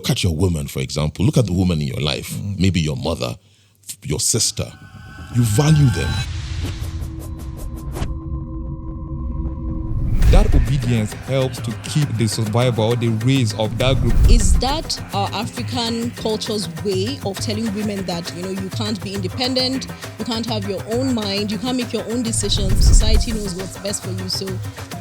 look at your woman, for example. Look at the woman in your life, maybe your mother, your sister. You value them. That obedience helps to keep the survival or the race of that group. Is that our African culture's way of telling women that, you can't be independent, you can't have your own mind, you can't make your own decisions, society knows what's best for you, so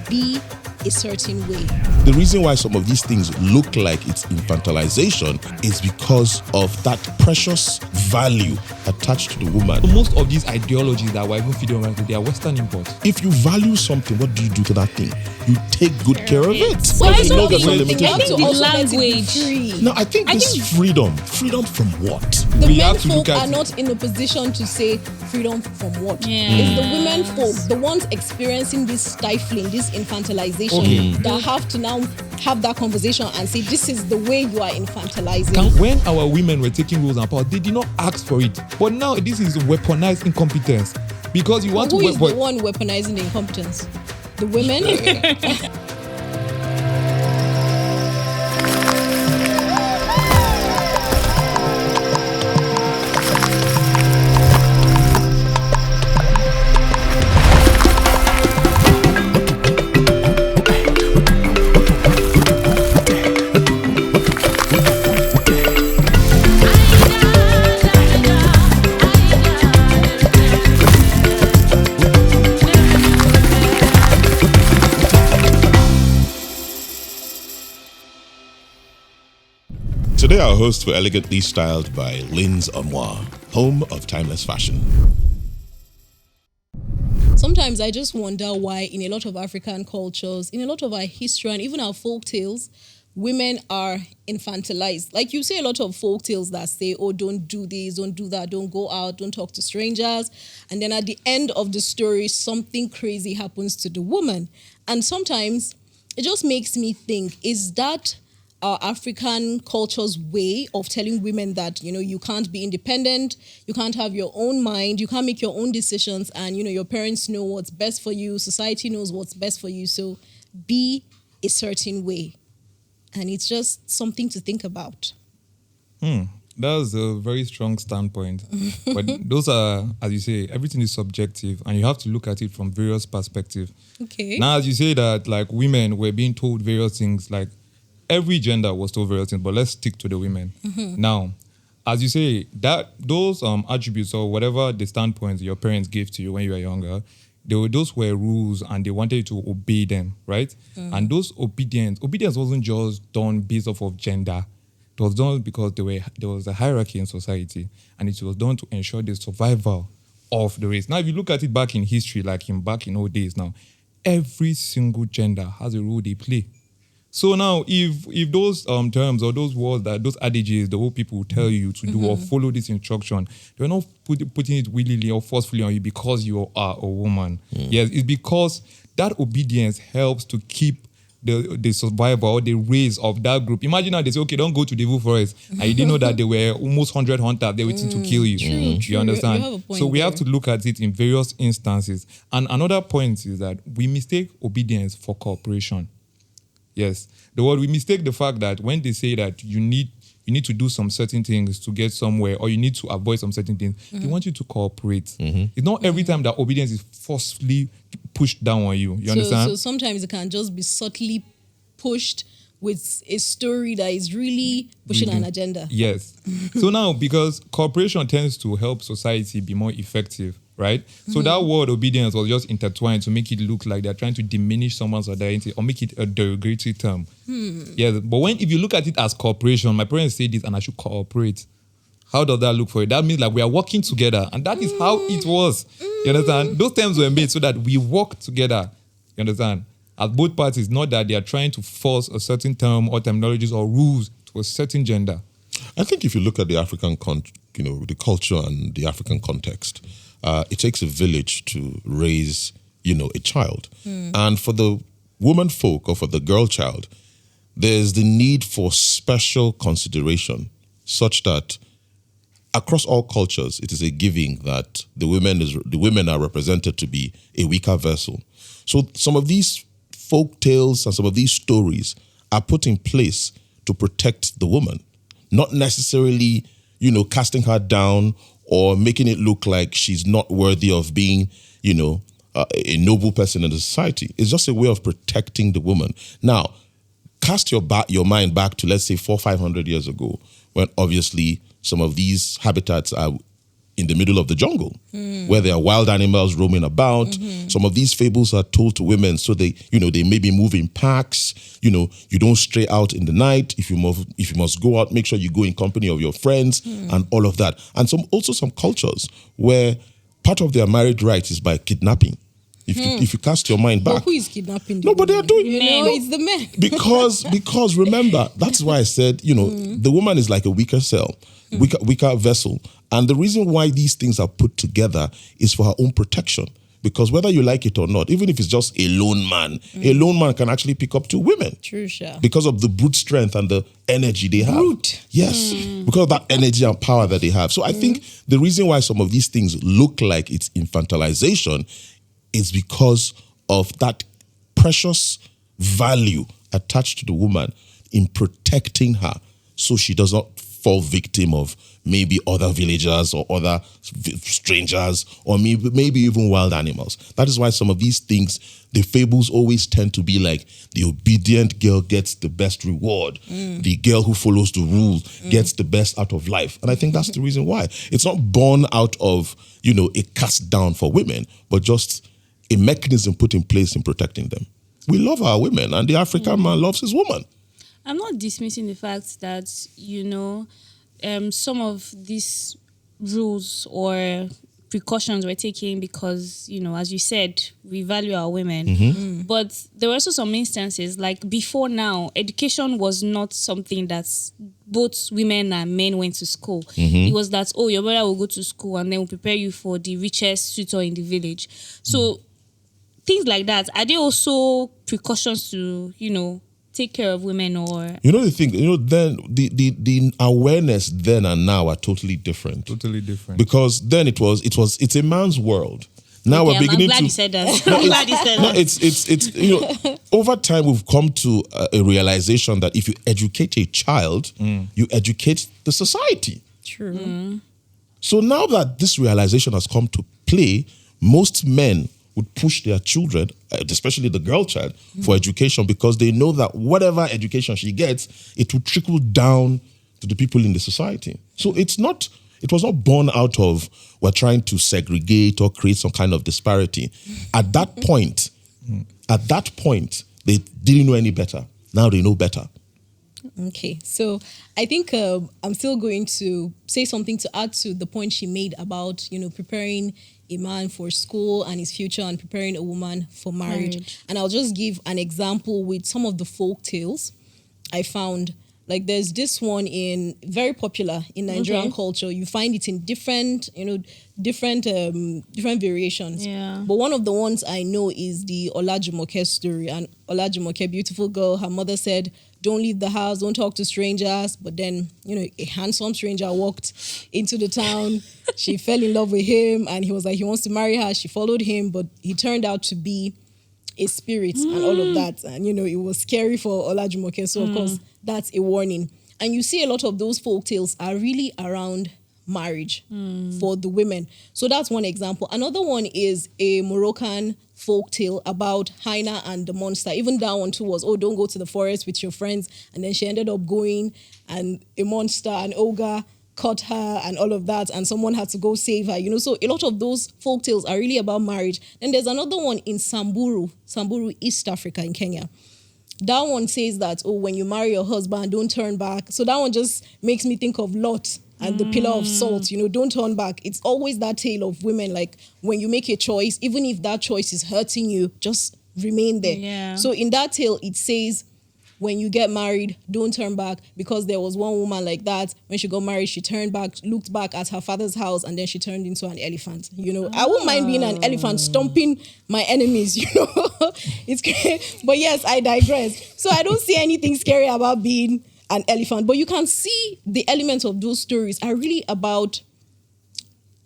be a certain way? The reason why some of these things look like it's infantilization is because of that precious value attached to the woman. So most of these ideologies that we're even feeding on, they are Western imports. If you value something, what do you do to that thing? You take good care of it. Why You know there's some something limitations. to also let it be free? No, I think this freedom. Freedom from what? The We men have to folk look at are not in a position to say freedom from what. Yeah. It's the women folk, the ones experiencing this stifling, this infantilization, that have to now have that conversation and say, this is the way you are infantilizing. When our women were taking roles and power, they did not ask for it. But now this is weaponized incompetence. Because you want Who to is the one weaponizing the incompetence? The women? Today our hosts were elegantly styled by Lynn's Amoir, home of timeless fashion. Sometimes I just wonder why in a lot of African cultures, in a lot of our history and even our folk tales, women are infantilized. Like you say a lot of folk tales that say, oh, don't do this, don't do that, don't go out, don't talk to strangers. And then at the end of the story, something crazy happens to the woman. And sometimes it just makes me think, is that our African culture's way of telling women that, you can't be independent, you can't have your own mind, you can't make your own decisions, and, your parents know what's best for you, society knows what's best for you, so be a certain way. And it's just something to think about. That's a very strong standpoint. But those are, as you say, everything is subjective and you have to look at it from various perspectives. Okay. Now, as you say that, like, women were being told various things, like, every gender was told various things, but let's stick to the women. Now, as you say, that those attributes or whatever the standpoints your parents gave to you when you were younger, those were rules and they wanted you to obey them, right? And those obedience wasn't just done based off of gender. It was done because there was a hierarchy in society and it was done to ensure the survival of the race. Now, if you look at it back in history, like back in old days now, every single gender has a role they play. So now, if those terms or those words, those adages, the old people tell you to do or follow this instruction, they're not putting it willingly or forcefully on you because you are a woman. Yes, it's because that obedience helps to keep the survival or the race of that group. Imagine now they say, okay, don't go to the evil forest. And you didn't know that there were almost 100 hunters there waiting to kill you. True. You understand? You have a point so we there. have to look at it in various instances. And another point is that we mistake obedience for cooperation. Yes. We mistake the fact that when they say that you need to do some certain things to get somewhere or you need to avoid some certain things, they want you to cooperate. It's not every time that obedience is forcefully pushed down on you. You understand? So sometimes it can just be subtly pushed with a story that is really pushing an agenda. Yes. So now, because cooperation tends to help society be more effective, right? So that word obedience was just intertwined to make it look like they're trying to diminish someone's identity or make it a derogatory term. Yes. But if you look at it as cooperation, my parents say this and I should cooperate. How does that look for you? That means like we are working together. And that is how it was. You understand? Those terms were made so that we work together. You understand? As both parties, not that they are trying to force a certain term or terminologies or rules to a certain gender. I think if you look at the African, the culture and the African context, it takes a village to raise, a child. And for the woman folk or for the girl child, there's the need for special consideration such that across all cultures, it is a giving that the women are represented to be a weaker vessel. So some of these folk tales and some of these stories are put in place to protect the woman. not necessarily, casting her down or making it look like she's not worthy of being, a noble person in the society. It's just a way of protecting the woman. Now, cast your mind back to, let's say, 400-500 years ago, when obviously some of these habitats are in the middle of the jungle, where there are wild animals roaming about. Some of these fables are told to women, so they maybe move in packs. You don't stray out in the night. If you must go out, make sure you go in company of your friends and all of that. And some cultures where part of their marriage rights is by kidnapping. If you cast your mind back, but who is kidnapping? No, but they are doing. It's the men. because remember, that's why I said the woman is like a weaker cell, weaker vessel, and the reason why these things are put together is for her own protection. Because whether you like it or not, even if it's just a lone man can actually pick up two women. True, sure. Because of the brute strength and the energy they have. Brute. Yes, because of that energy and power that they have. So I think the reason why some of these things look like it's infantilization is because of that precious value attached to the woman in protecting her so she does not fall victim of maybe other villagers or other strangers or maybe even wild animals. That is why some of these things, the fables always tend to be like the obedient girl gets the best reward. The girl who follows the rules gets the best out of life. And I think that's the reason why. It's not born out of, a cast down for women, but just a mechanism put in place in protecting them. We love our women, and the African man loves his woman. I'm not dismissing the fact that, some of these rules or precautions were taken because, as you said, we value our women. But there were also some instances, like before now, education was not something that both women and men went to school. It was that, your brother will go to school and then we'll prepare you for the richest suitor in the village. So things like that, are they also precautions to, take care of women? Or the thing, then the awareness then and now are totally different. Totally different. Because then it's a man's world. Now we're beginning I'm glad to. you said that. I'm glad you said that. It's over time we've come to a realization that if you educate a child, you educate the society. True. So now that this realization has come to play, most men would push their children, especially the girl child, for education because they know that whatever education she gets, it will trickle down to the people in the society. So it was not born out of we're trying to segregate or create some kind of disparity. At that point, they didn't know any better. Now they know better. Okay, so I think I'm still going to say something to add to the point she made about, preparing a man for school and his future and preparing a woman for marriage. And I'll just give an example with some of the folk tales I found. Like there's this one very popular in Nigerian culture. You find it in different variations. Yeah. But one of the ones I know is the Olajumoke story. And Olajumoke, beautiful girl, her mother said, don't leave the house, don't talk to strangers. But then, a handsome stranger walked into the town. She fell in love with him and he was like, he wants to marry her. She followed him, but he turned out to be a spirit and all of that. And, it was scary for Olajumoke. So, of course, that's a warning. And you see a lot of those folk tales are really around marriage for the women. So that's one example. Another one is a Moroccan folk tale about Haina and the monster. Even that one too was, don't go to the forest with your friends. And then she ended up going and a monster, an ogre, caught her and all of that, and someone had to go save her, So a lot of those folk tales are really about marriage. And there's another one in Samburu, East Africa in Kenya. That one says that, when you marry your husband, don't turn back. So that one just makes me think of Lot and the pillar of salt, don't turn back. It's always that tale of women, like when you make a choice, even if that choice is hurting you, just remain there. Yeah. So in that tale, it says, when you get married, don't turn back, because there was one woman like that. When she got married, she turned back, looked back at her father's house, and then she turned into an elephant. I wouldn't mind being an elephant, stomping my enemies, It's great. But yes, I digress. So I don't see anything scary about being an elephant. But you can see the elements of those stories are really about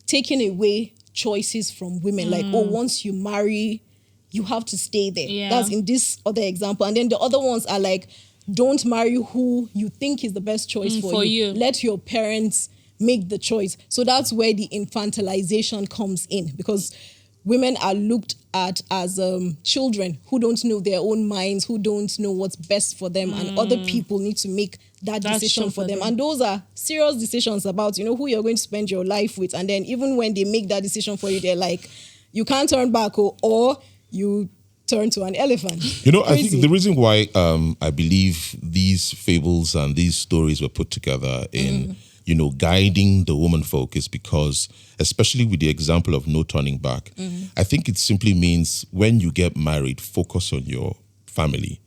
taking away choices from women. Like, once you marry, you have to stay there. Yeah. That's in this other example. And then the other ones are like, don't marry who you think is the best choice for you. Let your parents make the choice. So that's where the infantilization comes in, because women are looked at as children who don't know their own minds, who don't know what's best for them, and other people need to make that decision for them. And those are serious decisions about, who you're going to spend your life with. And then even when they make that decision for you, they're like, you can't turn back, or you turn to an elephant. I think the reason why I believe these fables and these stories were put together in guiding the woman folk is because, especially with the example of no turning back, I think it simply means when you get married, focus on your family.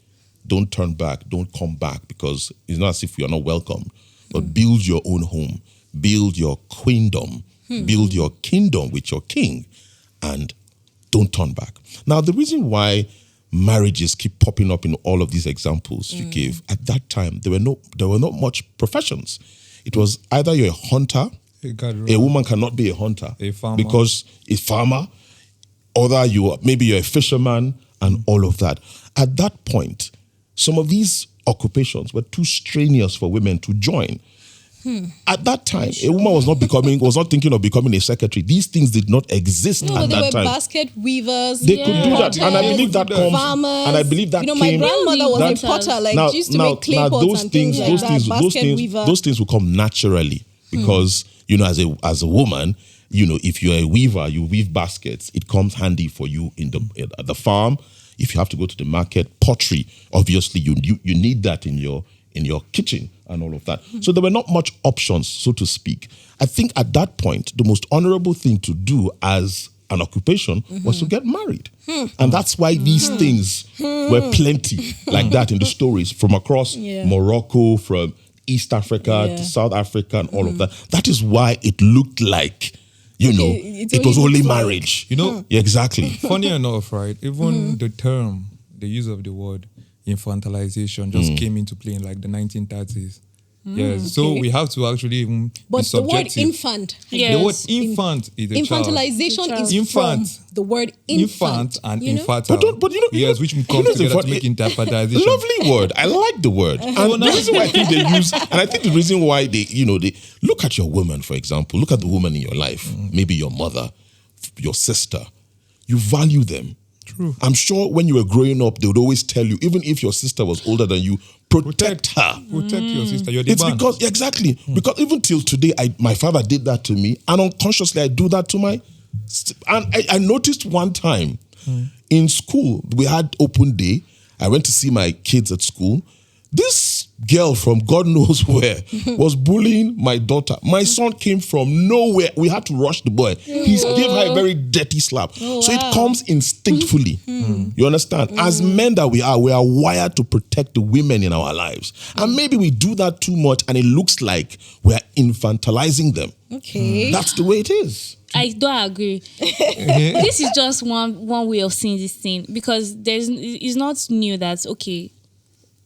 Don't turn back, don't come back, because it's not as if you are not welcome, but build your own home, build your queendom, build your kingdom with your king, and don't turn back. Now, the reason why marriages keep popping up in all of these examples you gave, at that time, there were not much professions. It was either you're a hunter, a woman cannot be a hunter, a farmer, because a farmer, or maybe you're a fisherman, and all of that. At that point, some of these occupations were too strenuous for women to join. At that time, a woman was not thinking of becoming a secretary. These things did not exist at that time. They were basket weavers. They could do that, and I believe that comes. Farmers. And I believe that my grandmother was a potter. She used to make clay pots and things like that. Basket weaver. Those things will come naturally because as a woman, if you're a weaver, you weave baskets. It comes handy for you at the farm. If you have to go to the market, pottery, obviously you need that in your kitchen and all of that. So there were not much options, so to speak. I think at that point, the most honorable thing to do as an occupation was to get married. And that's why these things were plenty like that in the stories from across Morocco, from East Africa to South Africa and all of that. That is why it looked like, it was only marriage. Exactly. Funny enough, right? Even the use of the word infantilization just came into play in like the 1930s. Yes, so we have to actually even be subjective. The word infant. The word infant is a infantilization child. is from the word infant and infertile. But which comes together to make infantilization. Lovely word. I like the word. And the reason why I think they use, and I think the reason why they look at your woman, for example, look at the woman in your life, maybe your mother, your sister, you value them. True. I'm sure when you were growing up, they would always tell you, even if your sister was older than you, protect her. Protect your sister. You're the It's man. because, because even till today, my father did that to me, and unconsciously I do that to and I noticed one time in school, we had open day. I went to see my kids at school. This girl from God knows where was bullying my daughter. My son came from nowhere. We had to rush the boy. He gave her a very dirty slap. So it comes instinctively. You understand? As men that we are wired to protect the women in our lives. And maybe we do that too much and it looks like we're infantilizing them. Okay. That's the way it is. I don't agree. This is just one way of seeing this thing, because it's not new that, okay,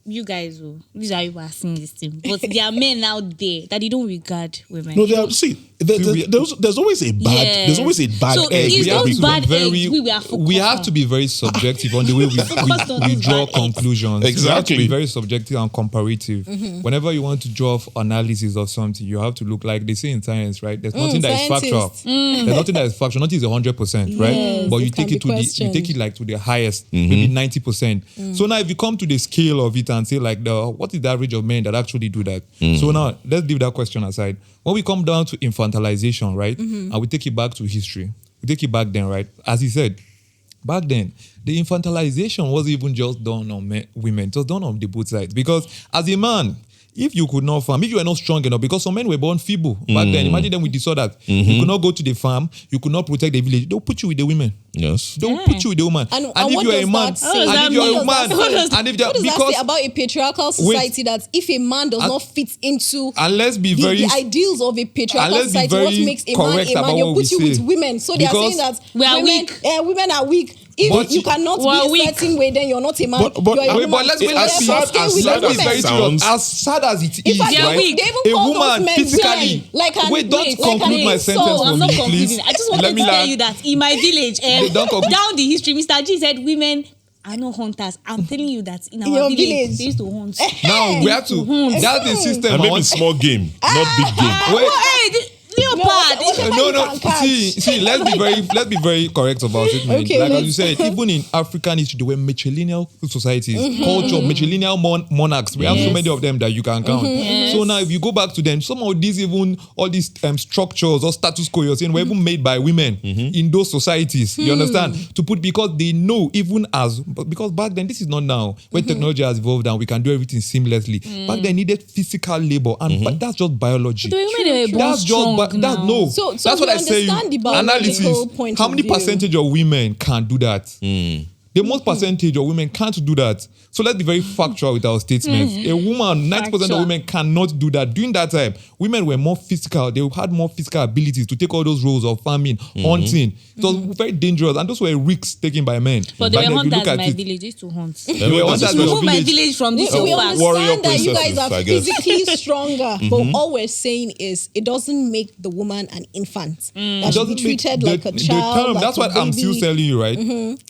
you guys, these are you are seeing this thing, but there are men out there that they don't regard women. No, there's always a bad. There's always a bad so egg. It's those bad eggs we have to be very subjective on the way we draw conclusions. Exactly. We have to be very subjective and comparative. Whenever you want to draw analysis of something, you have to look, like they say in science, right? There's nothing that is factual. There's nothing that is factual. Nothing is 100%, right? Yes, but you take it to the highest, maybe 90%. So now, if you come to the scale of it and say like, what is the average of men that actually do that? So now let's leave that question aside. When we come down to infantilization, right, and we take it back to history, we take it back then, right? As he said, back then, the infantilization wasn't even just done on women; it was done on the both sides. Because as a man, if you could not farm, if you were not strong enough, because some men were born feeble back then. Imagine them with disorder. You could not go to the farm, you could not protect the village. They'll put you with the women. Yes. They'll put you with the woman. And if you're a man, what does that say about a patriarchal society, that if a man does not fit into the ideals of a patriarchal society, what makes a man, you'll put you with women. So they are saying that women are weak. If you cannot be a certain way, then you're not a man. But let's be very serious. As sad as it is, right? A woman physically. Wait, don't conclude my sentence for me, please. I just wanted to tell you that in my village, down the history, Mr. G said women are not hunters. I'm telling you that in your our village, village. they used to hunt. Now we have to. That's the system. And I maybe want- small game, not big game. Wait. Hey, leopard. whatever No, you no. can catch. See. Let's be very correct about it, man. Okay, like as let's- you said, even in African history, there were matrilineal societies, culture, matrilineal monarchs. We have so Yes. many of them that you can count. Yes. So now, if you go back to them, some of these even all these structures or status quo you're saying were even made by women in those societies. You understand? To put because they know even as because back then this is not now when technology has evolved and we can do everything seamlessly. Back then needed physical labor and but that's just biology. The women they were born That's strong just that's now. no. So That's we what I say. understand the biological Analysis. point How of many view. percentage of women can do that? The most percentage of women can't do that. So let's be very factual with our statements. A woman, 90% of Factual. women cannot do that. During that time, women were more physical. They had more physical abilities to take all those roles of farming, hunting. It was very dangerous, and those were risks taken by men. But they Back were then, if you hunters look in at my it, village. They used to hunt. they were hunters in Remove your my village. village from this We your park. Warrior understand that you guys princesses, are I guess. physically stronger, but all we're saying is it doesn't make the woman an infant. That It should be doesn't make treated like a the child. term, like that's a what I'm baby. still telling you, right?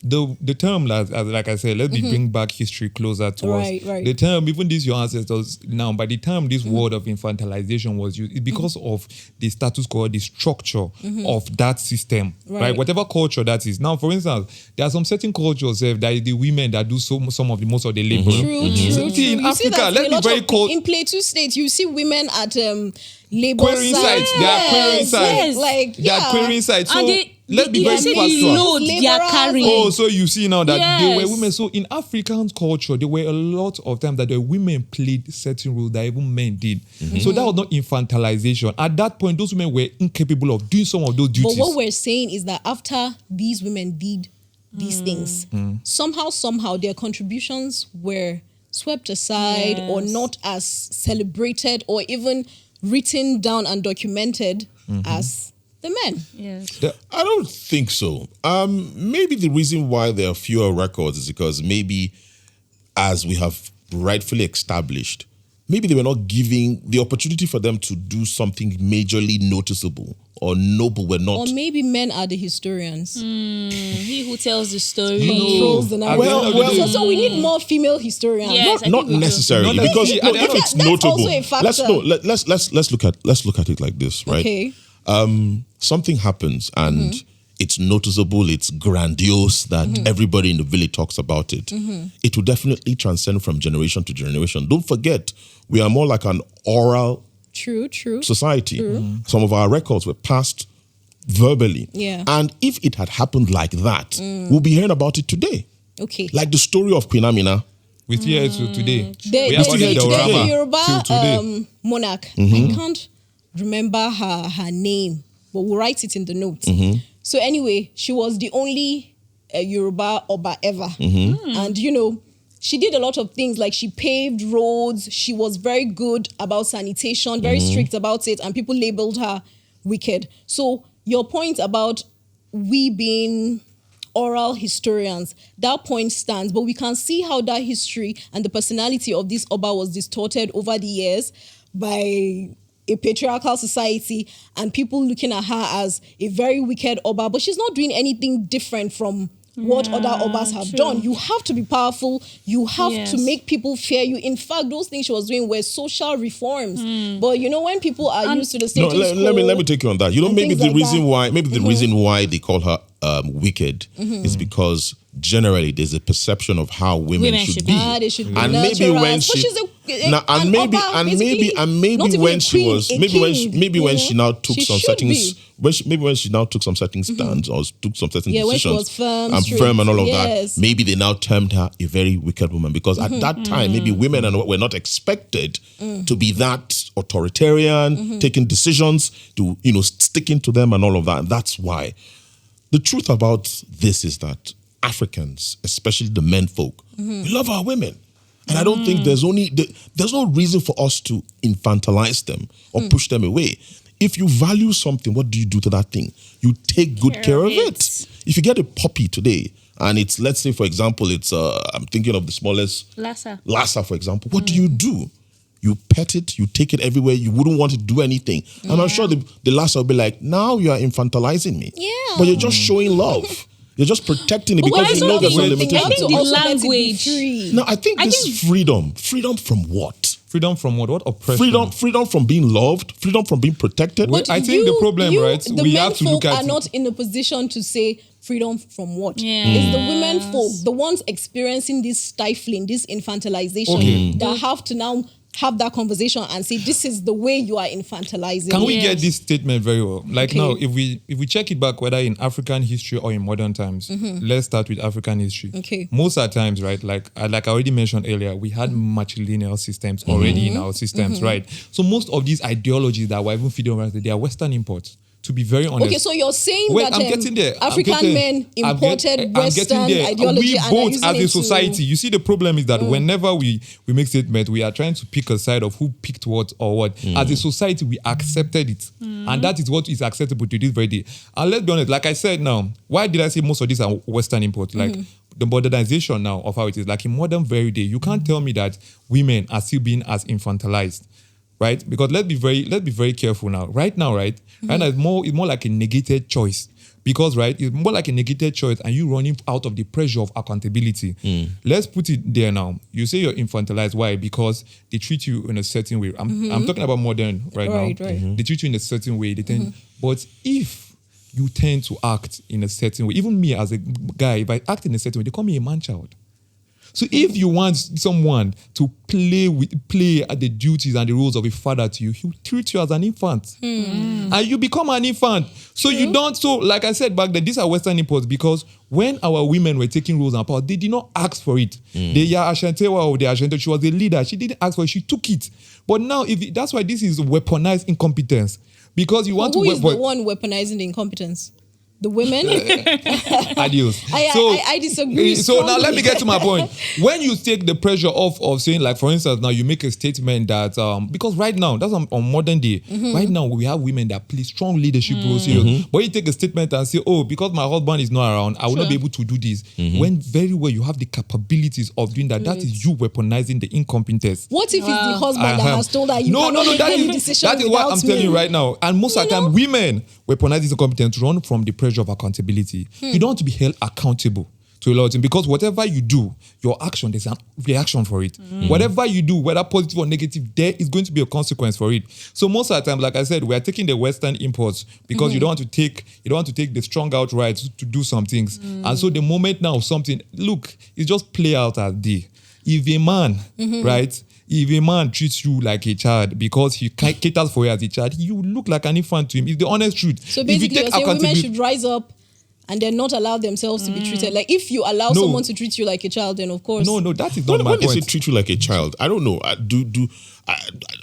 The term, like I said, let me bring back history closer to Right, us. right. The term, even these your ancestors now, by the time this word of infantilization was used, it's because of the status quo, the structure of that system, right. Right. Whatever culture that is. Now, for instance, there are some certain cultures that is the women that do some of the most of the labor. True. See, in You see Africa, that let's in a be lot very of- cold. In Plateau State, you see women at labor Querying sites. They are querying Yes, sites. Like, They are querying sites. So And they let's be very say the factual. load they are Laborers. carrying. Oh, so you see now that they were Yes. women. So in African culture, there were a lot of times that the women played certain roles that even men did. So that was not infantilization. At that point, those women were incapable of doing some of those But duties. what we're saying is that after these women did these things, somehow their contributions were swept aside or Yes. not as celebrated or even written down and documented as the men. Yes. I don't think so. Maybe the reason why there are fewer records is because maybe, as we have rightfully established, maybe they were not giving the opportunity for them to do something majorly noticeable or noble. Were not. Or maybe men are the historians. He who tells the story. Controls the narrative. Well, well- so we need more female historians. Yes. I Not think we do. necessarily, Not because necessarily. no, if That- it's that's notable, also a factor. let's look at it like this, right? Okay. Something happens and it's noticeable, it's grandiose that everybody in the village talks about it. It will definitely transcend from generation to generation. Don't forget, we are more like an oral True. society. Some of our records were passed verbally. Yeah. And if it had happened like that, we'll be hearing about it today. Okay. Like the story of Queen Amina. We still here to today. The We have still the here the today. Orama Yoruba till today. monarch. I can't remember her name, but we'll write it in the notes. So anyway, she was the only Yoruba Oba ever. And she did a lot of things, like she paved roads. She was very good about sanitation, very strict about it, and people labeled her wicked. So your point about we being oral historians, that point stands, but we can see how that history and the personality of this Oba was distorted over the years by a patriarchal society and people looking at her as a very wicked Oba, but she's not doing anything different from what other Obas have true. done. You have to be powerful. You have Yes. to make people fear you. In fact, those things she was doing were social reforms. But when people are used to the No, status quo, let me take you on that. and Maybe things the like reason that. why the reason why they call her wicked is because generally there's a perception of how women should be. They should be And maybe nurturers. when But she she's now, and an maybe Oba, and basically, maybe not even when a she queen, was a maybe when king, she now took she some should certain be. when she now took some certain stands or took some certain Yeah, when decisions she was firm, and strict, firm and all of yes. that, maybe they now termed her a very wicked woman because at that time maybe women were not expected to be that authoritarian, taking decisions, to sticking to them and all of that. And that's why. The truth about this is that Africans, especially the men folk, we love our women. And I don't think there's no reason for us to infantilize them or push them away. If you value something, what do you do to that thing? You take good care of it. If you get a puppy today and it's, let's say, for example, it's, I'm thinking of the smallest. Lhasa, for example. What do? You pet it, you take it everywhere. You wouldn't want it to do anything. And I'm sure the Lhasa will be like, now you are infantilizing me. Yeah. But you're just showing love. You're just protecting it But because why you know there's some something limitations. I think to the also let it be language- free? No, I think this freedom from what? Freedom from what? What oppression? Freedom from being loved, freedom from being protected. Wait, I think the problem, right, The we men have to folk look at are it. not in a position to say freedom from what. Yeah. It's the women folk, the ones experiencing this stifling, this infantilization, Okay. that have to now have that conversation and say, this is the way you are infantilizing. Can we Yes. get this statement very well? Like Okay. now, if we check it back, whether in African history or in modern times, let's start with African history. Okay. Most of the times, right, like I already mentioned earlier, we had matrilineal systems already in our systems, right? So most of these ideologies that were even feeding around, they are Western imports. To be very honest. Okay, so you're saying Wait, that I'm getting there. African men imported Western ideology We and are both using as it a to- society. You see, the problem is that whenever we make statements, we are trying to pick a side of who picked what or what. As a society, we accepted it, and that is what is acceptable to this very day. And let's be honest. Like I said, now, why did I say most of these are Western imports? Like the modernization now of how it is. Like in modern very day, you can't tell me that women are still being as infantilized. Right? Because let's be very careful now. Right now, right? Right now it's more like a negated choice. Because right, it's more like a negated choice and you running out of the pressure of accountability. Let's put it there now. You say you're infantilized. Why? Because they treat you in a certain way. I'm talking about modern right now. Right. They treat you in a certain way. They tend, but if you tend to act in a certain way, even me as a guy, if I act in a certain way, they call me a man-child. So if you want someone to play at the duties and the roles of a father to you, he'll treat you as an infant. And you become an infant. So you don't, so like I said back then, these are Western imports because when our women were taking roles and power, they did not ask for it. They are Ashantewa or the Ashante, she was a leader. She didn't ask for it, she took it. But now, that's why this is weaponized incompetence. Because you want Who to... is the one weaponizing the incompetence? The women? Adios. I disagree. So now let strongly. me get to my point. When you take the pressure off of saying, like, for instance, now you make a statement that, because right now, that's on modern day, right now we have women that play strong leadership roles here. But you take a statement and say, oh, because my husband is not around, I will not be able to do this. When very well you have the capabilities of doing that, that is you weaponizing the incompetence. What if it's the husband that has told her you cannot make any decision that is what I'm without telling me? you right now. And most of the time, women weaponize this incompetence, run from the pressure of accountability. You don't want to be held accountable to a lot of things because whatever you do, your action, there's a reaction for it. Whatever you do, whether positive or negative, there is going to be a consequence for it. So most of the time, like I said, we are taking the Western imports because you don't want to take the strong outright to do some things. And so the moment now something, look, it's just play out as day. If a man, right? If a man treats you like a child because he caters for you as a child, you look like an infant to him. It's the honest truth. So If you basically, take you're saying women accountability- should rise up and then not allow themselves to be treated. Like if you allow No. someone to treat you like a child, then of course. No, that is not my When they say point. treat you like a child, I don't know.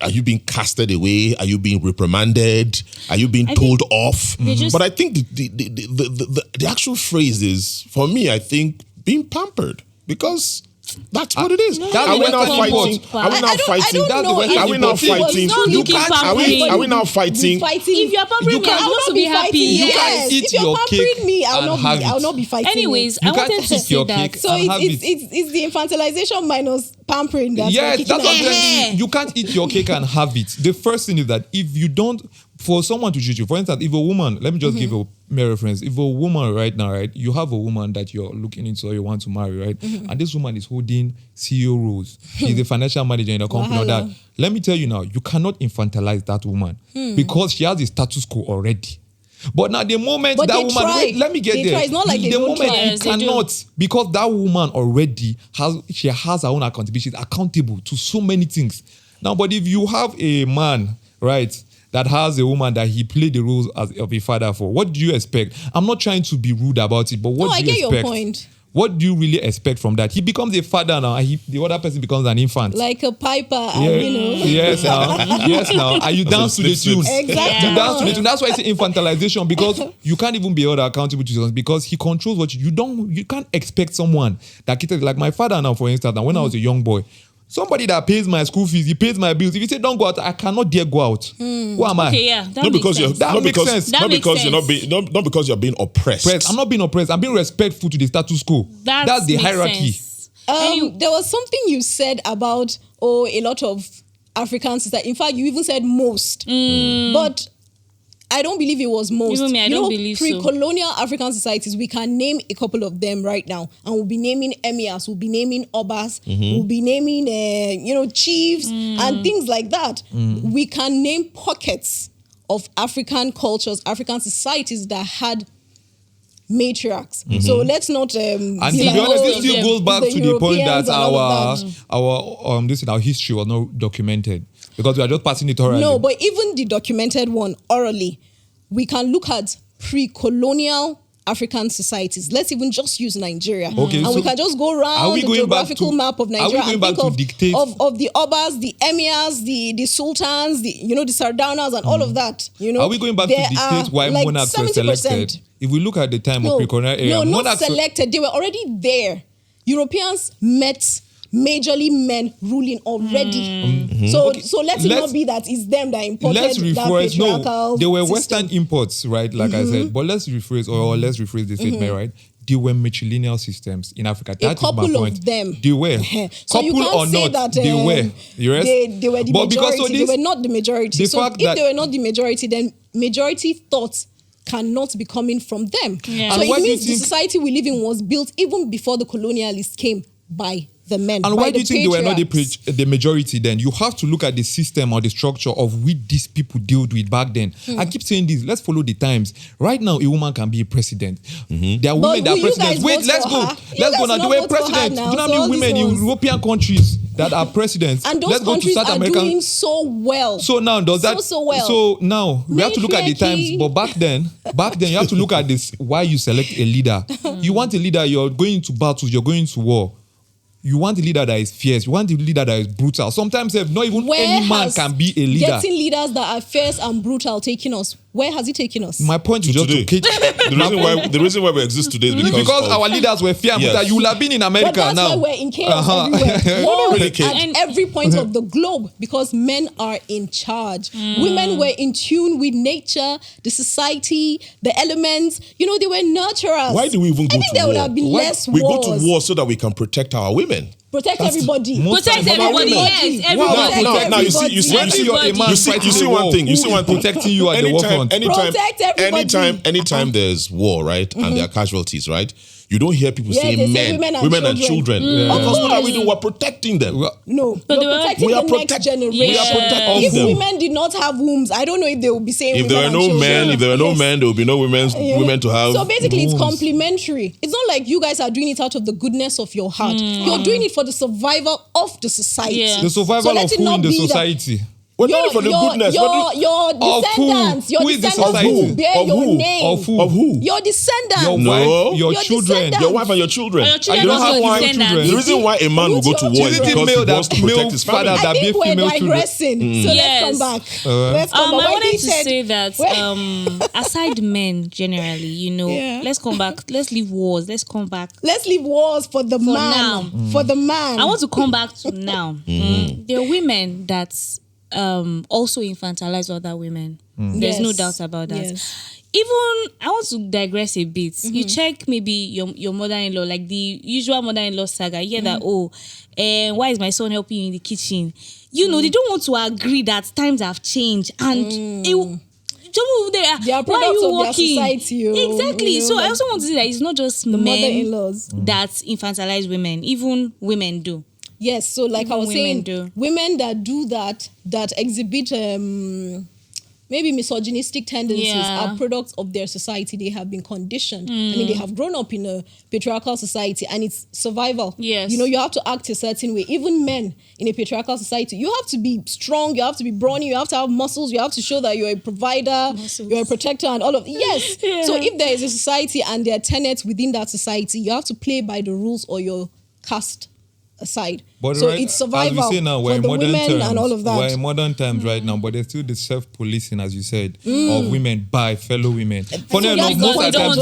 Are you being casted away? Are you being reprimanded? Are you being told off? But I think the actual phrase is, for me, I think being pampered because that's what it is. that's Are we the now Western fighting? import. Are we now I fighting? don't know if Are we now it was fighting? not You looking can't. pampering. Are we now fighting? If you're pampering me, I I'm will supposed not to be be happy. fighting. You Yes. can't eat If you're your pampering cake me, and have I'll it. not be fighting. Anyways, You I can't wanted to eat say your that. cake. So and have it's the infantilization minus pampering that's Yes, kicking that's what I'm in. telling you. You can't eat your cake and have it. The first thing is that if you don't, for someone to treat you, for instance, if a woman, let me just give a mere reference. If a woman right now, right, you have a woman that you're looking into or you want to marry, right, and this woman is holding CEO roles. She's a financial manager in a company or that. Wahala. Let me tell you now, you cannot infantilize that woman because she has a status quo already. But now the moment But that they woman, try. wait, let me get They there. try. It's not like they the don't moment try. you Yes, they do. cannot, because that woman already has her own accountability. She's accountable to so many things. Now, but if you have a man, right, that has a woman that he played the roles of a father for, what do you expect? I'm not trying to be rude about it, but what No, do I you get expect? your point. What do you really expect from that? He becomes a father now, and the other person becomes an infant. Like a piper, and you know. Yes, now. And you dance to the tune. Exactly. You dance to the tune. That's why it's infantilization because you can't even be held accountable to something because he controls what you can't expect someone that catered like my father now, for instance. Now, when I was a young boy, somebody that pays my school fees, he pays my bills. If you say don't go out, I cannot dare go out. Who am I? Okay, yeah, that Not makes because you're sense. That makes sense. That makes sense. not because you're being oppressed. I'm not being oppressed. I'm being respectful to the status quo. That's the makes hierarchy. sense. There was something you said about a lot of African sisters. In fact, you even said most. But I don't believe it was most. Even me, I don't believe so. Pre-colonial African societies, we can name a couple of them right now, and we'll be naming emirs, we'll be naming obas, we'll be naming, chiefs and things like that. We can name pockets of African cultures, African societies that had matriarchs. So let's not. And to be honest, this still goes back to the point that our history was not documented because we are just passing it orally. No, but even the documented one orally, we can look at pre-colonial African societies. Let's even just use Nigeria. Okay, and so we can just go around the geographical map of Nigeria and think of the obas, the emirs, the sultans, the sardaunas and all of that. Are we going back to dictate why like monarchs were selected? If we look at the time of pre-colonial era, not selected. They were already there. Europeans met majorly men ruling already. So let it not be that it's them that imported that patriarchal they were system. Western imports, right? Like I said. But let's rephrase the statement, right? They were matrilineal systems in Africa. That is my point. A couple of them. They were. So couple you can't or say not, that they were. Yes? They were the majority. They were not the majority. So if they were not the majority, then majority thoughts cannot be coming from them. Yeah. So it means the society we live in was built even before the colonialists came by the men. And why do you think they were not the majority then? You have to look at the system or the structure of which these people dealt with back then. I keep saying this, let's follow the times. Right now, a woman can be a president. There are women that are presidents. Wait, let's go. Let's go now. They were presidents. Do you know how many women in European countries that are presidents? And those countries are doing so well. So now, does that... So well. So now, we have to look at the times. But back then, you have to look at this, why you select a leader. You want a leader, you're going to battles, you're going to war. You want a leader that is fierce. You want a leader that is brutal. Sometimes not even any man can be a leader. Getting leaders that are fierce and brutal taking us. Where has it taken us? My point is just to catch. The reason why we exist today is because our leaders were fierce. Yes. You will have been in America but that's now. Why we're in chaos everywhere. Wars at every point of the globe because men are in charge. Women were in tune with nature, the society, the elements. They were nurturers. Why do we even go to war? I think there would have been less wars. We go to war so that we can protect our women. Protect everybody. Protect everybody. Yes, everybody. Now you see one thing. You see one thing. Protecting you at the war front. Anytime there's war, right, and there are casualties, right, you don't hear people saying men, women and children. Because what are we doing? We're protecting them. No, we're protecting the next generation. We are protecting if them. women did not have wombs, I don't know if they would be saying if there were no men, there will be no women to have. So basically, wombs. it's complementary. It's not like you guys are doing it out of the goodness of your heart. You're doing it for the survival of the society. Yeah. The survival of who in the society? We're doing it for the goodness. Your descendants. Your descendants who bear your name. Of who? Your descendants. Your wife, your children. Your wife and your children. Your children don't have children. The reason why a man will go to war is because he wants to protect his family. I think we're digressing. So let's come back. I wanted to say that aside men generally, let's come back. Let's leave wars. Let's come back. Let's leave wars for the man. For the man. I want to come back to now. There are women that also infantilize other women. There's no doubt about that. Even I want to digress a bit. You check maybe your mother-in-law, like the usual mother-in-law saga. You hear that why is my son helping you in the kitchen? They don't want to agree that times have changed and they are products of their society. Exactly. So I also want to say that it's not just the men mother-in-laws that infantilize women. Even women do. Yes, so like I was saying, women that do that exhibit maybe misogynistic tendencies are products of their society. They have been conditioned. I mean, they have grown up in a patriarchal society and it's survival. Yes. You have to act a certain way. Even men in a patriarchal society, you have to be strong, you have to be brawny, you have to have muscles, you have to show that you're a provider, you're a protector and all of yes. So if there is a society and there are tenets within that society, you have to play by the rules or you're cast aside. But so it's survival as we say now, we're for in the modern women times, and all of that. We're in modern times right now, but there's still the self-policing, as you said, of women by fellow women. Funny enough, most of the times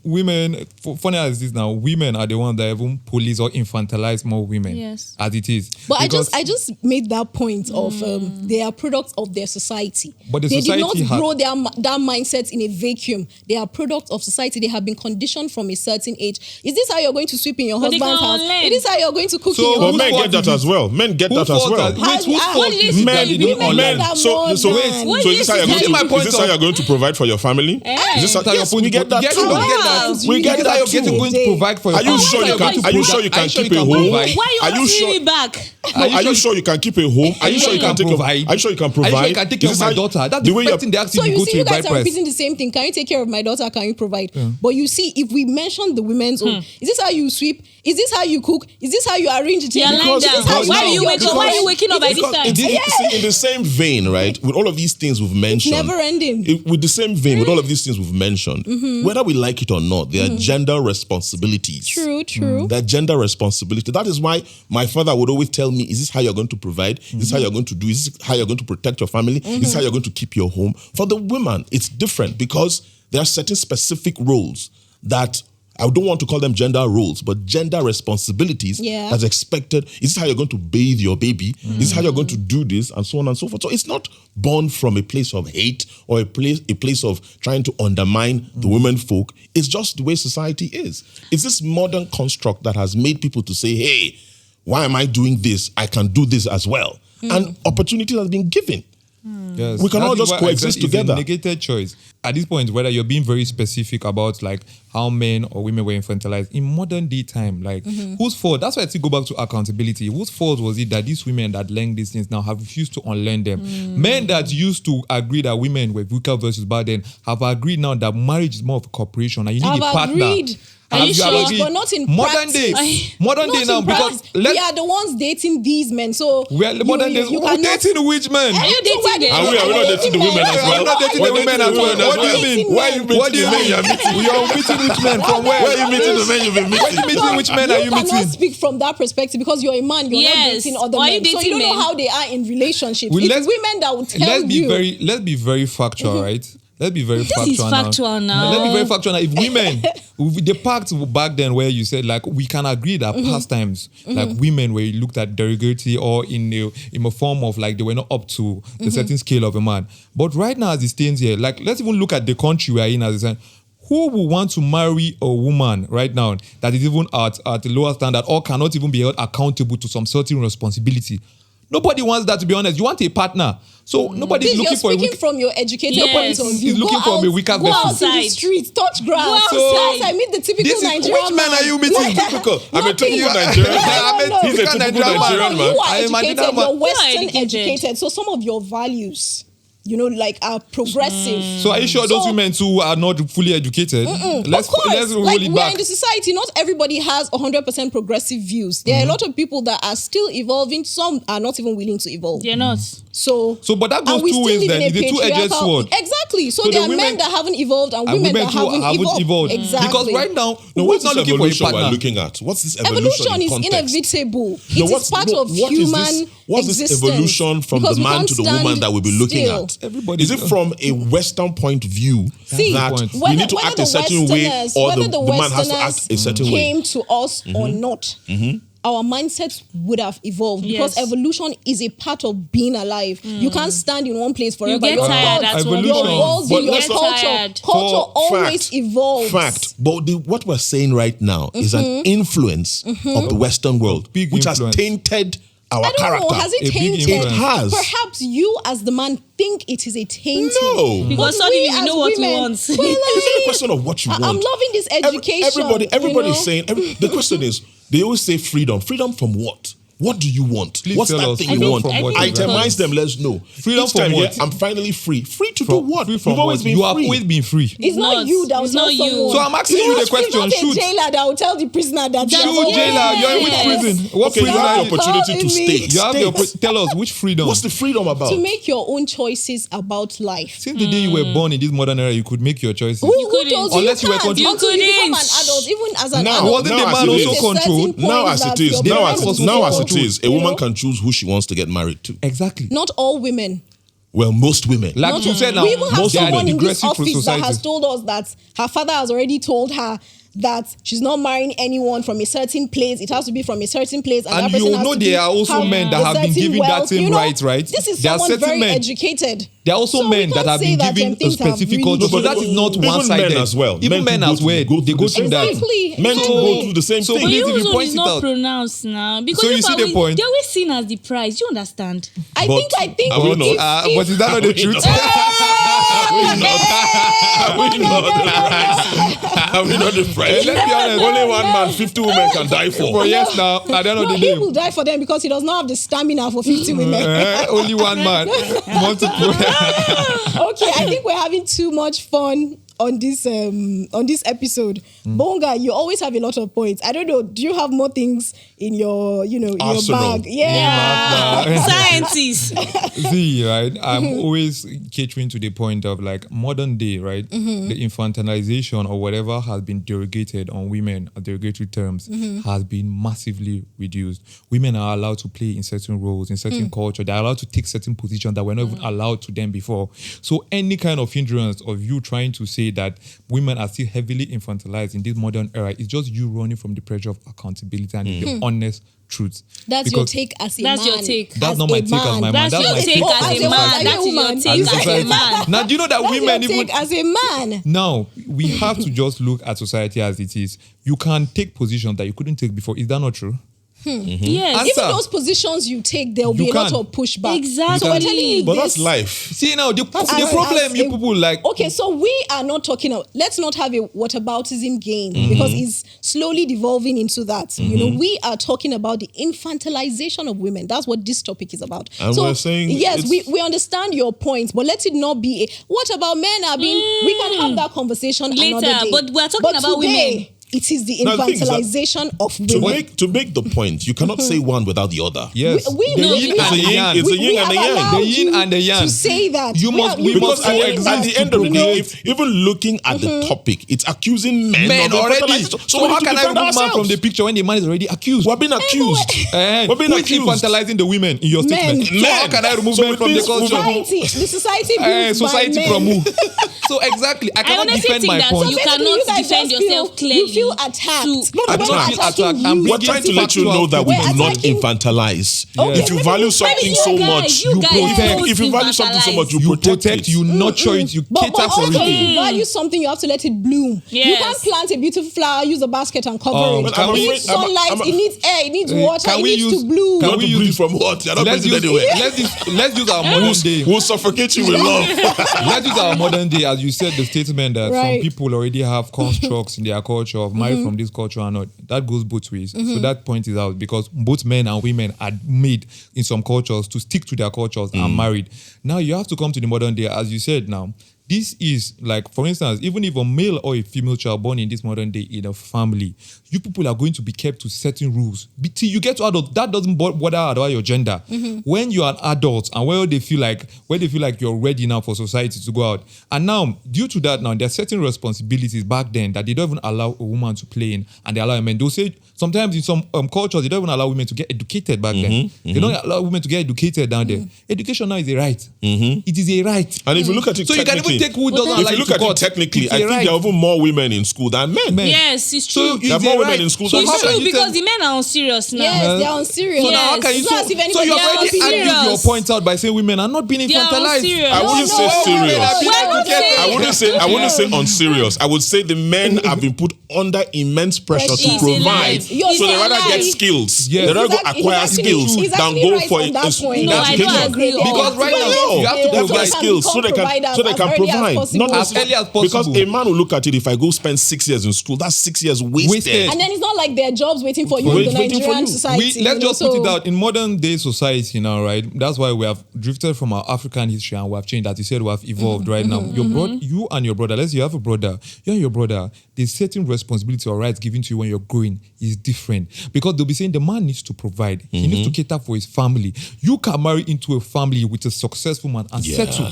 women, funny as this now, women are the ones that even police or infantilize more women as it is. But I just made that point of they are products of their society. But they did not grow that mindset in a vacuum. They are products of society. They have been conditioned from a certain age. Is this how you're going to sweep in your your But they husband's can house. learn. It is how you're going to cook So in your But whose men fault get that is it? as well. Men get Whose that as fault well. Wait, whose How- fault is it Men- that they don't women learn? that So, more so, than- so is this how you're going See my to? point Is this how of- you're going to provide for your family? Is this how, That's how yes, you're we get that Yes, too. we get that. Wow. We get That's how that you're too. going to provide for your Are you family. sure you can? Are you sure you can keep a home? provide? Why Are you you asking sure? me back? No, are you sure you can keep a home? Are you sure you can take provide? Are you sure you can Are you sure provide? you can take care Is of this my how- daughter? That's the the way first you're- thing they ask So you you go see, to you a bride guys are price. repeating the same thing. Can you take care of my daughter? Can you provide? But you see, if we mention the women's own, is this how you sweep? Is this how you cook? Is this how you arrange the You're table? lying Is this down. how Why are you waking up? Why are you waking up by this Because time? in see, in the same vein, right? With all of these things we've mentioned, never ending. With the same vein, with all of these things we've mentioned, whether we like it or not, there are gender responsibilities. True. That gender responsibility. That is why my father would always tell me, is this how you're going to provide? Is this how you're going to do? Is this how you're going to protect your family? Is this how you're going to keep your home? For the woman, it's different because there are certain specific roles that I don't want to call them gender roles, but gender responsibilities that's expected. Is this how you're going to bathe your baby? Is this how you're going to do this? And so on and so forth. So it's not born from a place of hate or a place of trying to undermine the women folk. It's just the way society is. It's this modern construct that has made people to say, hey, why am I doing this? I can do this as well. And opportunity has been given. Yes. We can That all is just why I coexist said it's together. a negated choice. At this point, whether you're being very specific about like how men or women were infantilized in modern day time, like whose fault? That's why I still go back to accountability. Whose fault was it that these women that learned these things now have refused to unlearn them? Men that used to agree that women were weaker versus bad then have agreed now that marriage is more of a cooperation and you need a I've partner. agreed. Are you sure? agreed? But not in modern practice. day. Modern Not day now in because practice. We are the ones dating these men. So we are modern days. you Who cannot- dating which men? Are you dating them? Are we not dating the women as well? I'm not dating the We're women dating as well. the women What do you as well. mean? Why are you What do you meeting mean? the men you're meeting? You're meeting which men? From where? Where are you meeting the men you've been Where are you meeting? meeting? Which men are you You cannot meeting? speak from that perspective because you're a man. You're not Yes. dating other Why are men. you So you dating don't know men? how they are in relationships. Well, It's let's- women that will tell you. Let's be very factual, right? Let's be very factual. is factual now. Let's be very factual now. If women, if the pact back then where you said like we can agree that past times like women were looked at derogatory or in a form of like they were not up to the certain scale of a man. But right now as it stands here, like let's even look at the country we are in as a who will want to marry a woman right now that is even at a lower standard or cannot even be held accountable to some certain responsibility? Nobody wants that, to be honest. You want a partner. So nobody's This, looking you're for a speaking weak. from your educated Yes. point of view. He's looking Go for a out- weaker Go out vessel. in the streets, touch grass. Go outside. I meet the typical This is Nigerian which men are you meeting? Typical. I'm a Nothing. typical Nigerian man. No. He's a typical Nigerian man. You I are am educated. Nigerian man. You're Western You are educated. educated. So some of your values, like are progressive. So are you sure those So- women too are not fully educated? Let's Of course, let's roll like it we are back. in the society, not everybody has 100% progressive views. There are a lot of people that are still evolving. Some are not even willing to evolve. They're not. So But that goes and we two still ways live then. in a It's a two-edged patriarchal- sword. Exactly. So So there the are women- men that haven't evolved and And women that too haven't evolved. Exactly. Because right now, No, who's what's not this looking for a evolution we're partner? looking at? What's this evolution Evolution in is context? inevitable. No, It is part of what is human this? What's this existence. evolution from Because the we man can't to the woman stand that we'll be looking still. at? Everybody Is it knows. from a Western point of view See, that point. we need to act a certain way or whether the man has to act a certain way? came to us or not, our mindsets would have evolved because Yes. evolution is a part of being alive. You can't stand in one place forever. get Your tired thoughts, at one your point. worldview, But your let's not- culture. tired. Culture always Fact. evolves. Fact. But what we're saying right now is an influence of the Western world, Big which influence. has tainted our I don't character. know. Has it A big tainted? influence. It has. Perhaps you, as the man, think it is a tainting. No. Because But suddenly we we as know what we women, want. we're It's not a like, question of what you want. I'm loving this education. Everybody's you know? saying. The question is, they always say freedom. Freedom from what? What do you want? Please What's tell that us thing freedom you want? from what Itemize them. Let's know. Freedom Each from time what? here, I'm finally free. Free to do From- what? free from You've always what? been You have free. always been free. It's not you that will It's tell not you. someone. So I'm asking you the question, It's not shoot. a jailer that will tell the prisoner that Shoot, you're jailer, you're in which Yes. prison? What Okay, you prison have are the you? opportunity to Oh, stay. me. You have the Stay. tell us which freedom. What's the freedom about? to make your own choices about life. Since the day you were born in this modern era, you could make your choices. Who couldn't. told Unless you were can't? controlled. Until you become an couldn't. adult, even as an Now- adult. Wasn't the now man as it also is. There's certain controlled? Now points as that it is, your now parents as will now as say, it is, a you woman know? can choose who she wants to get married to. Exactly. Not all women. Well, most women. Like Not you all. said now, We even have they are someone in this digressive for office that society. has told us that her father has already told her that she's not marrying anyone from a certain place. It has to be from a certain place. And that person you has know to there are also have men that a have been certain given that wealth. same right, right? This is There are someone certain very men. educated. There are also So men we that can't have say been that given a things have specific really culture. So that is not Even one-sided. men as well. Even men as well. They go through the same that. thing. Exactly. Men So- go through the same So thing. But please, if your you own point is it not out. pronounced now. Because So you if see I the will- point? they're always seen as the price. You understand? I But think are we not? if- But is that not the truth? Are we not the price? Are we not the price? Let's be honest. Only one man, 50 women can die for. But yes, now at the end of No, the he day, will die for them because he does not have the stamina for 50 women. only one man. Multiple. Okay, I think we're having too much fun on this episode. Bonga, you always have a lot of points. I don't know, do you have more things in your in your Arsenal. bag? Yeah. Scientists. See, right? I'm always catering to the point of like modern day, right? The infantilization or whatever has been derogated on women, derogatory terms, has been massively reduced. Women are allowed to play in certain roles, in certain culture. They're allowed to take certain positions that were not even allowed to them before. So any kind of hindrance of you trying to say that women are still heavily infantilized in this modern era is just you running from the pressure of accountability and the honest truth. That's your Because take as a That's man. your take. That's as not my a take as my man. That's That's your my take take as as a a man. man. That is your As a take as a society. man. Now, do you know that That's women your even take as a man. now we have to just look at society as it is. You can take positions that you couldn't take before. Is that not true? Yes. And- Even Answer. those positions you take, there will be You a lot can. of pushback. Exactly. So we're telling you But this. that's life. See now, the as- problem as you a- people like. Okay, so we are not talking of, let's not have a whataboutism game because it's slowly devolving into that. You know, we are talking about the infantilization of women. That's what this topic is about. And so, we're saying yes, it's- we understand your point, but let it not be what about men are being, we can have that conversation Later, another day. but we're talking about today, women. It is the Now, the thing is that infantilization of To women. make the point, you cannot say one without the other. Yes, We the know yin we and the have- yang. It's a we yin and have a yang. allowed The yin you and the yang. to say that. You must- we Because must at coexist the end of the day, promote- even looking at the topic, it's accusing men, Men of already. infantilization. So we how need to can I defend remove man from ourselves. the picture when the man is already accused? We're being accused. We're being Who is accused. infantilizing the women in your Men. statement? So how can I remove So men it from the means culture? The society built Society by from men. who? So exactly, I I cannot honestly defend think my that point. you Basically, cannot guys defend just yourself feel- clearly. You feel attacked. to- No, I'm we're not not feel attacking attacked. you. I'm We're bringing trying to let you know that we We're do not attacking- infantilize. Okay, If you maybe value you- something maybe so you much, guys- you guys protect. don't If you value something so much, you You protect protect, it. you nurture it, you But cater for also, it. if you value something, you have to let it bloom. You Yes. can't plant a beautiful flower, use a basket and cover it. Well, I'm It afraid- needs sunlight, I'm- it needs air, it needs water, Can it we needs use- to bloom. can Not we to use- bleed from what? You're not Let's bleeding use, anywhere. let's use our modern day. We'll suffocate you with love. Let's use our modern day, as you said, the statement that Right. some people already have constructs in their culture of married from this culture and not. That goes both ways. So that point is out because both men and women are made in some cultures to stick to their cultures and married. Now you have to come to the modern day, as you said now. This is like, for instance, even if a male or a female child born in this modern day in a family, you people are going to be kept to certain rules. Till you get to adult, that doesn't bother about your gender. When you are an adult and where they feel like you're ready now for society to go out. And now, due to that now, there are certain responsibilities back then that they don't even allow a woman to play in and they allow a man. They'll say sometimes in some cultures, they don't even allow women to get educated back then. They don't allow women to get educated down there. Education now is a right. It is a right. And if you look at it So you can even technically, take who doesn't allow if you you look to at court. it technically, It's I a think right. there are even more women in school than men. Yes, it's So true. There are it's more a women right. in school So than how It's can true you because tell- the men are on serious now. Yes, they are on serious. So now how can you It's not as if so anybody you've else already is argued serious. your point out by saying women are not being They are on infantilized. serious. I wouldn't say serious. I Why wouldn't say unserious. I would say the men have been put under immense pressure to Pressure. provide. It's a lie. So they It's a rather lie. get skills. Yes. They rather go He's actually- acquire he's actually- skills he's than actually go right for on that point. No, I don't education. agree. Because right now, you have to They have provide. the skills so they can provide. Not As early as possible. Because a man will look at it, if I go spend 6 years in school, that's 6 years wasted. And then it's not like there are jobs waiting for you in the Waiting for Nigerian you. society. Let's you know, just put so- it out in modern day society now, right? That's why we have drifted from our African history and we have changed. As you said, we have evolved right now. You and your brother, let's say you have a brother, you and your brother, there's certain responsibility or rights given to you when you're growing is different because they'll be saying the man needs to provide, he needs to cater for his family. You can marry into a family with a successful man and settle.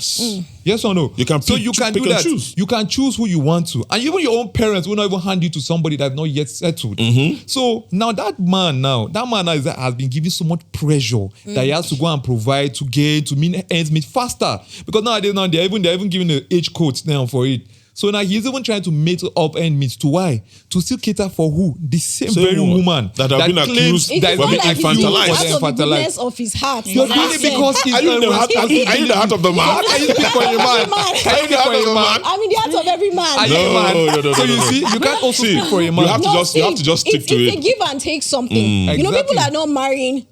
Yes or no? You can so pick- you can pick do and that. choose. You can choose who you want to, and even your own parents will not even hand you to somebody that's not yet settled. So now that man now has been given so much pressure that he has to go and provide to get to mean ends meet faster because nowadays now they're even giving the age codes now for it. So now he's even trying to make up end meets to why? To still cater for who? The same very woman that have been accused It's of not being like infantilized. out of the goodness of his heart. You're doing it because he's Are you the heart of the man? How can you speak for a man? Are you the heart of the man? I mean, the heart of every man. Are you a man? No. So you see, you can't also speak for a man. You have to just stick to it's it. a give and take something. You know, Exactly. people are not marrying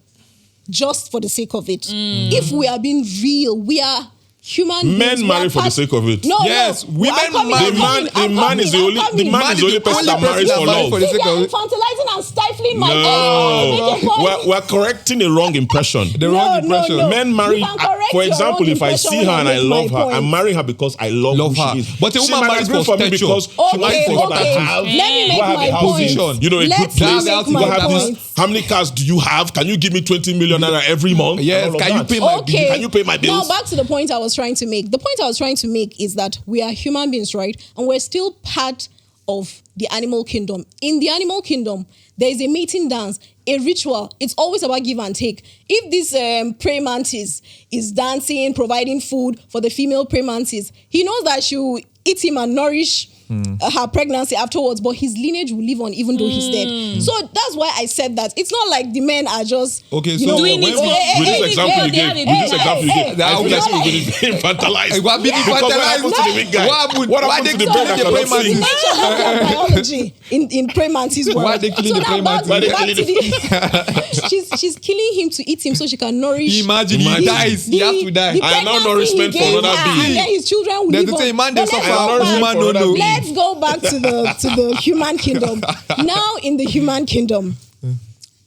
just for the sake of it. If we are being real, we are human beings. Men We marry are for the part- sake of it. No, Yes, no. women I'm coming, marry- I'm coming, The I'm man is the coming, only I'm coming. person that marries for love. for the See, sake they of are it. infantilizing and stifling my No, Make a point. we're correcting a wrong impression. The wrong impression. No. Men marry, You can correct for your example, wrong if I impression see when her I and I make my love her, point. I'm marrying her because I love Love who her. she is. But a She woman might marries agree for for me stature. because she might Okay, think that I have. Let me make do I have my a house in, point. you know, a good Let me place. make Do I my have this? point. How many cars do you have? Can you give me 20 million naira every month? Yes, And all of can you that. pay my Okay. Can you pay my bills? Now back to the point I was trying to make. The point I was trying to make is that we are human beings, right? And we're still part of the animal kingdom. In the animal kingdom, there is a mating dance, a ritual. It's always about give and take. If this praying mantis is dancing, providing food for the female praying mantis, he knows that she will eat him and nourish her pregnancy afterwards, but his lineage will live on even though he's dead. So that's why I said that. It's not like the men are just Okay, you so know, doing With it this example you gave, That I was think like- people will be infantilized. What been Because what infantilized? happens to the big guy? What happened? What Why happens they to the kill brain that the cannot praying mantis? sing? nature of their biology in praying mantis world. Why they killing so the now praying back, mantis? back to the she's killing him to eat him so she can nourish. Imagine he dies, he has to die. The I am now pregnancy nourishment he for gave another her, being. and then his children will There's live a say, on. man, they But let's suffer, go woman back- no know. Let's go back to the human kingdom. Now in the human kingdom,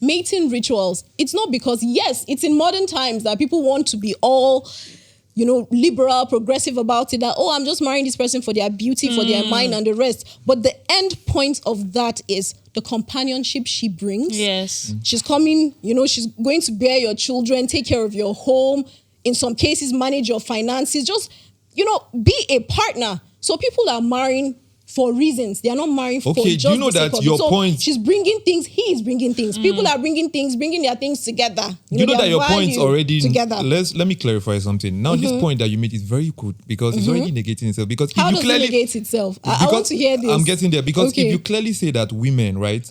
mating rituals, it's not because, yes, it's in modern times that people want to be all, you know, liberal, progressive about it, that, oh, I'm just marrying this person for their beauty, for their mind and the rest. But the end point of that is the companionship she brings. Yes. She's coming, you know, she's going to bear your children, take care of your home, in some cases, manage your finances, just, you know, be a partner. So people are marrying for reasons. They are not marrying for Okay, just do you know the sake that of your it. So point- she's bringing things, he is bringing things. People are bringing things, bringing their things together. You know their that your point's value already together. let me clarify something. Now this point that you made is very good because it's already negating itself. Because How if you does clearly it negate itself? I because want to hear this. I'm getting there because Okay. if you clearly say that women, right,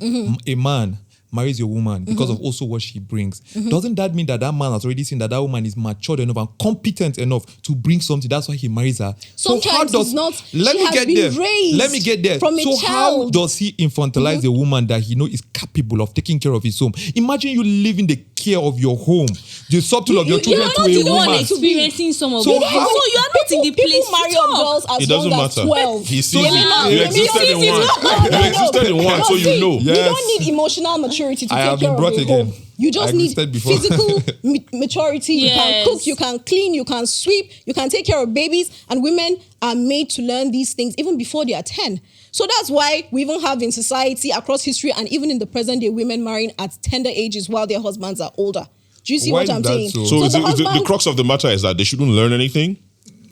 a man marries your woman because of also what she brings, doesn't that mean that that man has already seen that that woman is matured enough and competent enough to bring something? That's why he marries her. Sometimes it's not- Let she me has get been there. raised Let me get there. from a So how child. does he infantilize a woman that he know is capable of taking care of his home? Imagine you leaving the care of your home, the subtle of your You- children you're to not a the one woman. Experiencing some of So it. how- So you are not in the place People marry to up talk. girls as It doesn't young as matter. 12. He sees Let it. me not- You let me existed not- in one. No, You existed in one, so you see, know. You Yes. don't need emotional maturity to I take have care been of brought a again. home. You just I need existed before. physical maturity. You can Yes. cook, you can clean, you can sweep, you can take care of babies. And women are made to learn these things even before they are 10. So that's why we even have in society, across history, and even in the present day, women marrying at tender ages while their husbands are older. Do you see Why what is I'm that saying? so? So is the it, the husband- crux of the matter is that they shouldn't learn anything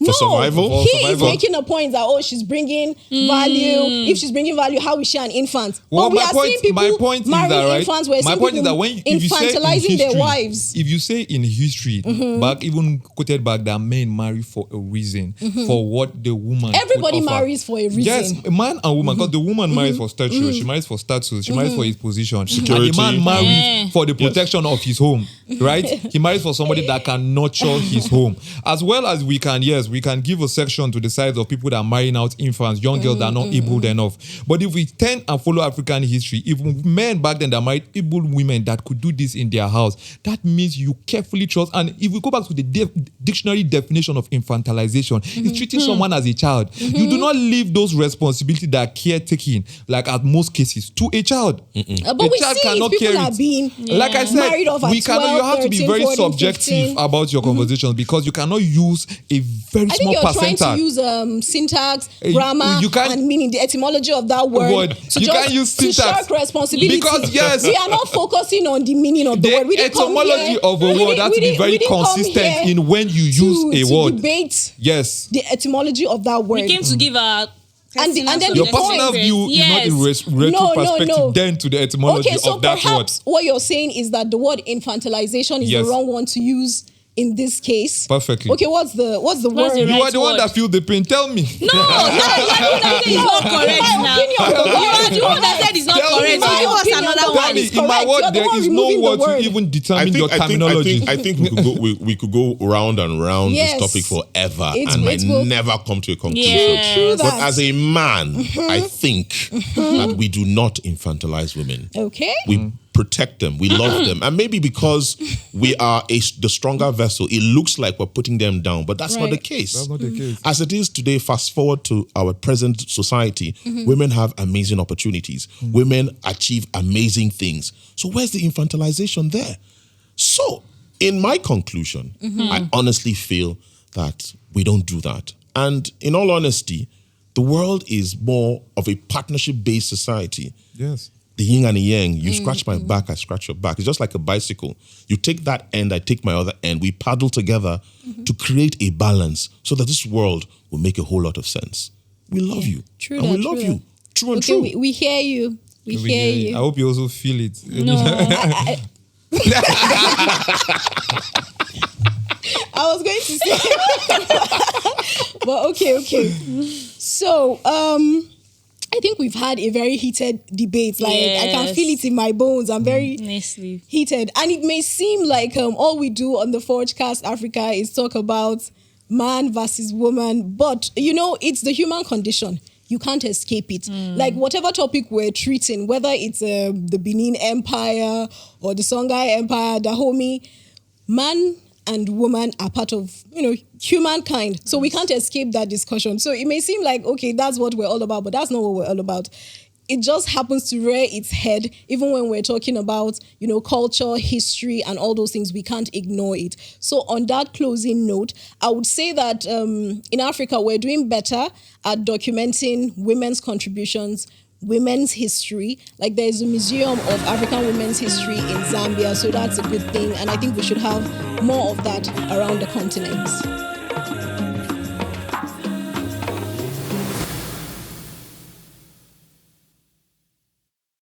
for survival? For He survival. is making a point that, oh, she's bringing value. If she's bringing value, how is she an infant? Well, But we my are point, seeing people my point is marrying that, right? infants. We're My seeing point is people that when if you say in infantilizing their history, wives. if you say in history, back even quoted back that men marry for a reason, for what the woman. Everybody could offer. marries for a reason. Yes, a man and woman, because the woman marries for stature, she marries for status, she marries for his position, and the man marries for the protection of his home, right? He marries for somebody that can nurture his home, as well as we can give a section to the sides of people that are marrying out infants, young girls that are not able enough. But if we tend and follow African history, even men back then that married able women that could do this in their house, that means you carefully trust. And if we go back to the dictionary definition of infantilization, it's treating someone as a child. You do not leave those responsibilities that are caretaking, like at most cases, to a child. But A we child see cannot it, people carry are it. being Like I said, married off at we cannot. 12, You have to be 13, very 14, subjective 15. about your conversations because you cannot use a very I think small you're trying percentage. to use syntax, You- grammar, you can't- and meaning the etymology of that word. Word. To You just, can't use to syntax. shirk responsibility. Because, yes. we are not focusing on the meaning of the The word. We didn't come etymology here- of a we word didn't- has to we be didn't- very we didn't come consistent here in when you use a to word. debate Yes. the etymology of that word. We came to give our And then Your the personal point- view is not in retro No, perspective no. then to the etymology Okay, so of that word. perhaps what you're saying is that the word infantilization is Yes. the wrong one to use in this case. Perfectly. Okay, what's the word? the You right are the one word? that feel the pain. Tell me. No, you are the one that said it's not correct now. You are the one that said it's not Tell me correct. So now. give us Opinion, another the Tell one. me, is in my correct. word, You're the there one is no removing the word to word. even determine your terminology. I think we could go round and round Yes. this topic forever It and might will- never come to a conclusion. Yes. True But that. as a man, I think that we do not infantilize women. Okay. We protect them. We love them. And maybe because we are the stronger vessel, it looks like we're putting them down. But that's not Right. the case. That's not the case. As it is today, fast forward to our present society, women have amazing opportunities. Women achieve amazing things. So where's the infantilization there? So, in my conclusion, I honestly feel that we don't do that. And in all honesty, the world is more of a partnership-based society. Yes. The yin and the yang, you scratch my back, I scratch your back. It's just like a bicycle. You take that end, I take my other end. We paddle together to create a balance so that this world will make a whole lot of sense. We love you. True and we that, love true you. that. True and Okay, true. we hear you. We We hear hear you. you. I hope you also feel it. No. I was going to say, but okay. So, I think we've had a very heated debate. Like I can Yes. feel it in my bones. I'm very Honestly. heated, and it may seem like all we do on the ForgeCast Africa is talk about man versus woman, but it's the human condition. You can't escape it. Like whatever topic we're treating, whether it's the Benin Empire or the Songhai Empire, Dahomey, man and woman are part of, humankind. So we can't escape that discussion. So it may seem like, okay, that's what we're all about, but that's not what we're all about. It just happens to rear its head, even when we're talking about, culture, history, and all those things. We can't ignore it. So on that closing note, I would say that in Africa, we're doing better at documenting women's contributions, women's history. Like there's a museum of African women's history in Zambia, so that's a good thing. And I think we should have more of that around the continent.